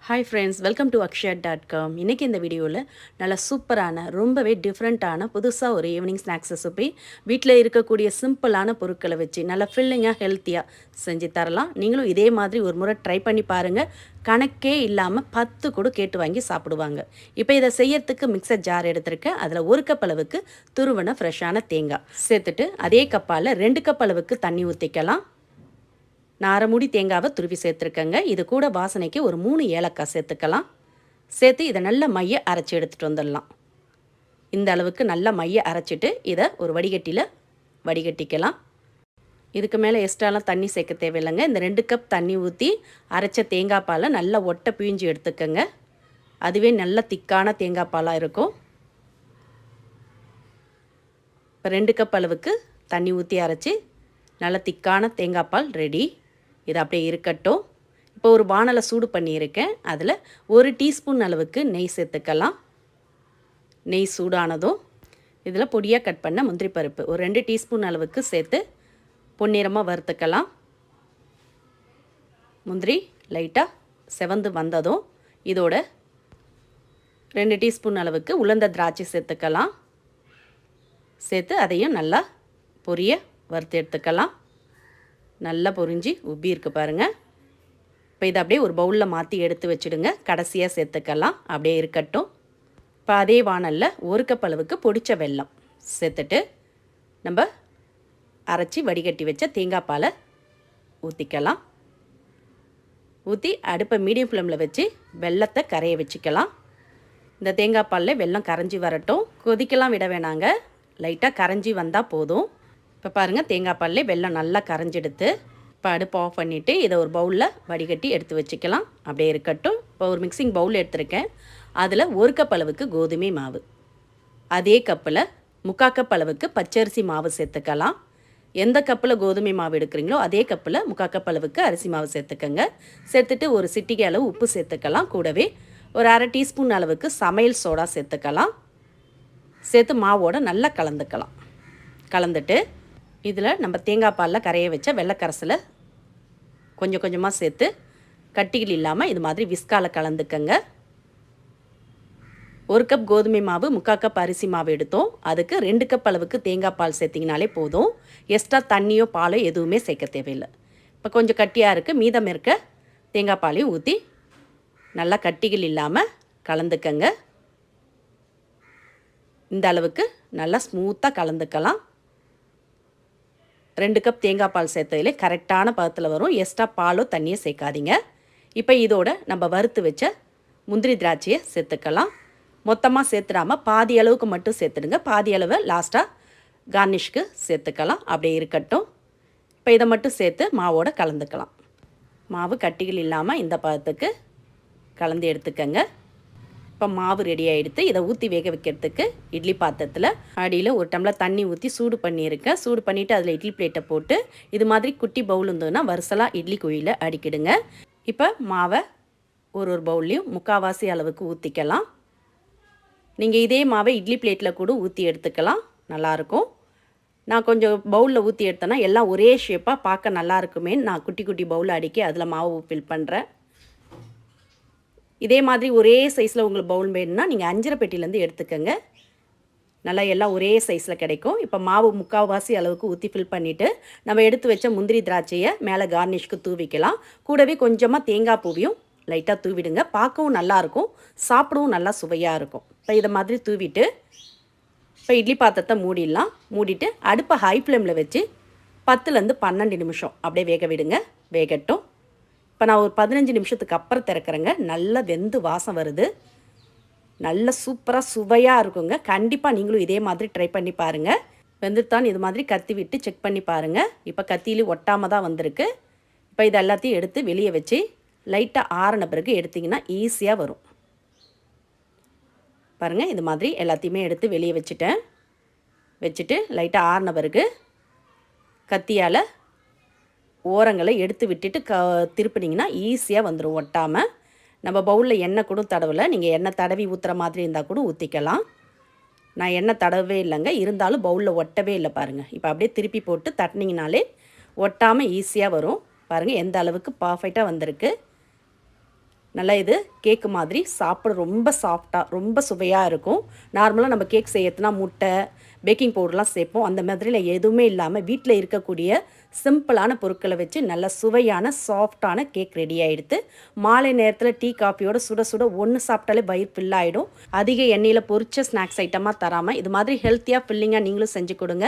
Hi friends, welcome to akshat.com. இன்றைக்கி இந்த வீடியோவில் நல்ல சூப்பரான ரொம்பவே டிஃப்ரெண்ட்டான புதுசாக ஒரு ஈவினிங் ஸ்நாக்ஸ் ரெசிபி வீட்டில் இருக்கக்கூடிய சிம்பிளான பொருட்களை வச்சு நல்லா ஃபில்லிங்காக ஹெல்த்தியாக செஞ்சு தரலாம். நீங்களும் இதே மாதிரி ஒரு முறை ட்ரை பண்ணி பாருங்கள். கணக்கே இல்லாமல் 10 கூட கேட்டு வாங்கி சாப்பிடுவாங்க. இப்போ இதை செய்யறதுக்கு மிக்சர் ஜார் எடுத்திருக்கேன். அதில் 1 கப் அளவுக்கு துருவன ஃப்ரெஷ்ஷான தேங்காய் சேர்த்துட்டு அதே கப்பால் 2 கப் அளவுக்கு தண்ணி ஊற்றிக்கலாம். நான் அரை மூடி தேங்காவை துருவி சேர்த்துருக்கேங்க. இது கூட வாசனைக்கு ஒரு 3 ஏலக்காய் சேர்த்துக்கலாம். சேர்த்து இதை நல்ல மைய அரைச்சி எடுத்துகிட்டு வந்துடலாம். இந்த அளவுக்கு நல்ல மைய அரைச்சிட்டு இதை ஒரு வடிகட்டியில் வடிகட்டிக்கலாம். இதுக்கு மேலே எக்ஸ்ட்ராலாம் தண்ணி சேர்க்க தேவையில்லைங்க. இந்த 2 கப் தண்ணி ஊற்றி அரைச்ச தேங்காய் பாலை நல்லா ஒட்டை பிழிஞ்சு எடுத்துக்கோங்க. அதுவே நல்ல திக்கான தேங்காய் பாலாக இருக்கும். இப்போ 2 கப் அளவுக்கு தண்ணி ஊற்றி அரைச்சி நல்ல திக்கான தேங்காய் பால் ரெடி. இது அப்படியே இருக்கட்டும். இப்போ ஒரு வானலை சூடு பண்ணியிருக்கேன். அதில் 1 டீஸ்பூன் அளவுக்கு நெய் சேர்த்துக்கலாம். நெய் சூடானதும் இதில் பொடியாக கட் பண்ண முந்திரி பருப்பு ஒரு 2 டீஸ்பூன் அளவுக்கு சேர்த்து பொன்னிறமாக வறுத்துக்கலாம். முந்திரி லைட்டாக செவந்து வந்ததும் இதோட 2 டீஸ்பூன் அளவுக்கு உலர்ந்த திராட்சை சேர்த்துக்கலாம். சேர்த்து அதையும் நல்லா பொரிய வறுத்து எடுத்துக்கலாம். நல்லா பொரிஞ்சு உப்பி இருக்கு பாருங்கள். இப்போ இதை அப்படியே ஒரு பவுலில் மாற்றி எடுத்து வச்சுடுங்க. கடைசியாக சேர்த்துக்கலாம். அப்படியே இருக்கட்டும். இப்போ அதே வானலில் 1 கப் அளவுக்கு பொடிச்ச வெல்லம் சேர்த்துட்டு நம்ம அரைச்சி வடிகட்டி வச்ச தேங்காய் பாலை ஊற்றிக்கலாம். ஊற்றி அடுப்பை மீடியம் ஃப்ளேமில் வச்சு வெல்லத்தை கரைய வச்சுக்கலாம். இந்த தேங்காய் பாலில் வெல்லம் கரைஞ்சி வரட்டும். கொதிக்கலாம் விட வேணாங்க. லைட்டாக கரைஞ்சி வந்தால் போதும். இப்போ பாருங்கள், தேங்காய் பால்லே வெல்லம் நல்லா கரைஞ்செடுத்து இப்போ அடுப்பு ஆஃப் பண்ணிவிட்டு இதை ஒரு பவுலில் வடிகட்டி எடுத்து வச்சுக்கலாம். அப்படியே இருக்கட்டும். இப்போ ஒரு மிக்சிங் பவுல் எடுத்திருக்கேன். அதில் 1 கப் அளவுக்கு கோதுமை மாவு, அதே கப்பில் 3/4 கப் அளவுக்கு பச்சரிசி மாவு சேர்த்துக்கலாம். எந்த கப்பில் கோதுமை மாவு எடுக்கிறீங்களோ அதே கப்பில் 3/4 கப் அளவுக்கு அரிசி மாவு சேர்த்துக்கங்க. சேர்த்துட்டு ஒரு சிட்டிகை அளவு உப்பு சேர்த்துக்கலாம். கூடவே ஒரு அரை டீஸ்பூன் அளவுக்கு சமையல் சோடா சேர்த்துக்கலாம். சேர்த்து மாவோடு நல்லா கலந்துக்கலாம். கலந்துட்டு இதில் நம்ம தேங்காய் பாலில் கரைய வச்ச வெள்ளைக்கரசலை கொஞ்சம் கொஞ்சமாக சேர்த்து கட்டிகள் இல்லாமல் இது மாதிரி விஸ்கால கலந்துக்கங்க. 1 கப் கோதுமை மாவு 3/4 கப் அரிசி மாவு எடுத்தோம். அதுக்கு 2 கப் அளவுக்கு தேங்காய் பால் சேர்த்திங்கனாலே போதும். எக்ஸ்ட்ரா தண்ணியோ பாலோ எதுவுமே சேர்க்க தேவையில்லை. இப்போ கொஞ்சம் கட்டியாக இருக்குது. மீதம் இருக்க தேங்காய் பாலையும் ஊற்றி நல்லா கட்டிகள் இல்லாமல் கலந்துக்கங்க. இந்த அளவுக்கு நல்லா ஸ்மூத்தாக கலந்துக்கலாம். 2 கப் தேங்காய் பால் சேர்த்ததிலே கரெக்டான பதத்தில் வரும். எக்ஸ்ட்ரா பாலோ தண்ணியை சேர்க்காதீங்க. இப்போ இதோட நம்ம வறுத்து வச்ச முந்திரி திராட்சையை சேர்த்துக்கலாம். மொத்தமாக சேர்த்துடாமல் பாதி அளவுக்கு மட்டும் சேர்த்துடுங்க. பாதி அளவை லாஸ்ட்டாக கார்னிஷ்க்கு சேர்த்துக்கலாம். அப்படியே இருக்கட்டும். இப்போ இதை மட்டும் சேர்த்து மாவோட கலந்துக்கலாம். மாவு கட்டிகள் இல்லாமல் இந்த பதத்துக்கு கலந்து எடுத்துக்கங்க. இப்போ மாவு ரெடி ஆகிடுத்து. இதை ஊற்றி வேக வைக்கிறதுக்கு இட்லி பாத்திரத்தில் அடியில் 1 டம்ளர் தண்ணி ஊற்றி சூடு பண்ணியிருக்கேன். சூடு பண்ணிவிட்டு அதில் இட்லி பிளேட்டை போட்டு இது மாதிரி குட்டி பவுல் இருந்ததுன்னா வரிசலாக இட்லி குழியில் அடிக்கிடுங்க. இப்போ மாவை ஒரு பவுல்லையும் 3/4 அளவுக்கு ஊற்றிக்கலாம். நீங்கள் இதே மாவை இட்லி பிளேட்டில் கூட ஊற்றி எடுத்துக்கலாம். நல்லாயிருக்கும். நான் கொஞ்சம் பவுலில் ஊற்றி எடுத்தேன்னா எல்லாம் ஒரே ஷேப்பாக பார்க்க நல்லா இருக்குமேன்னு நான் குட்டி குட்டி பவுலில் அடுக்கி அதில் மாவு ஃபில் பண்ணுறேன். இதே மாதிரி ஒரே சைஸில் உங்களுக்கு பவுல் வேணும்னா நீங்கள் 5 பெட்டிலேருந்து எடுத்துக்கோங்க. நல்லா எல்லாம் ஒரே சைஸில் கிடைக்கும். இப்போ மாவு 3/4 அளவுக்கு ஊற்றி ஃபில் பண்ணிவிட்டு நம்ம எடுத்து வச்ச முந்திரி திராட்சையை மேலே கார்னிஷ்க்கு தூவிக்கலாம். கூடவே கொஞ்சமாக தேங்காய் பூவையும் லைட்டாக தூவிடுங்க. பார்க்கவும் நல்லாயிருக்கும், சாப்பிடவும் நல்லா சுவையாக இருக்கும். இப்போ இதை மாதிரி தூவிட்டு இப்போ இட்லி பாத்திரத்தை மூடிடலாம். மூடிட்டு அடுப்பை ஹை ஃப்ளேமில் வச்சு 10லேருந்து 12 நிமிஷம் அப்படியே வேக விடுங்க. வேகட்டும். இப்போ நான் ஒரு 15 நிமிஷத்துக்கு அப்புறம் திறக்கிறேங்க. நல்லா வெந்து வாசம் வருது. நல்ல சூப்பராக சுவையாக இருக்குங்க. கண்டிப்பாக நீங்களும் இதே மாதிரி ட்ரை பண்ணி பாருங்கள். வெந்துட்டான் இது மாதிரி கத்தி விட்டு செக் பண்ணி பாருங்கள். இப்போ கத்தியிலும் ஒட்டாமல் தான் வந்திருக்கு. இப்போ இது எல்லாத்தையும் எடுத்து வெளியே வச்சு லைட்டாக ஆறின பிறகு எடுத்திங்கன்னா ஈஸியாக வரும். பாருங்கள், இது மாதிரி எல்லாத்தையுமே எடுத்து வெளியே வச்சுட்டேன். வச்சுட்டு லைட்டாக ஆறின பிறகு கத்தியால் ஓரங்களை எடுத்து விட்டுட்டு திருப்பினீங்கன்னா ஈஸியாக வந்துடும் ஒட்டாமல். நம்ம பவுலில் எண்ணெய் கூட தடவலை. நீங்கள் எண்ணெய் தடவி ஊற்றுற மாதிரி இருந்தால் கூட ஊற்றிக்கலாம். நான் எண்ணெய் தடவே இல்லைங்க. இருந்தாலும் பவுலில் ஒட்டவே இல்லை பாருங்கள். இப்போ அப்படியே திருப்பி போட்டு தட்டினீங்கனாலே ஒட்டாமல் ஈஸியாக வரும். பாருங்கள் எந்த அளவுக்கு பர்ஃபெக்டாக வந்திருக்கு. நல்லா இது கேக்கு மாதிரி சாப்பிட ரொம்ப சாஃப்டாக ரொம்ப சுவையாக இருக்கும். நார்மலாக நம்ம கேக் செய்யறதுனா முட்டை பேக்கிங் பவுடர்லாம் சேர்ப்போம். அந்த மாதிரிலாம் எதுவுமே இல்லாமல் வீட்டில் இருக்கக்கூடிய சிம்பிளான பொருட்களை வச்சு நல்ல சுவையான சாஃப்டான கேக் ரெடி ஆகிடுது. மாலை நேரத்தில் டீ காஃபியோட சுட சுட ஒன்று சாப்பிட்டாலே வயிறு ஃபில் ஆகிடும். அதிக எண்ணெயில் பொரிச்ச ஸ்நாக்ஸ் ஐட்டமாக தராமல் இது மாதிரி ஹெல்த்தியாக ஃபில்லிங்காக நீங்களும் செஞ்சு கொடுங்க.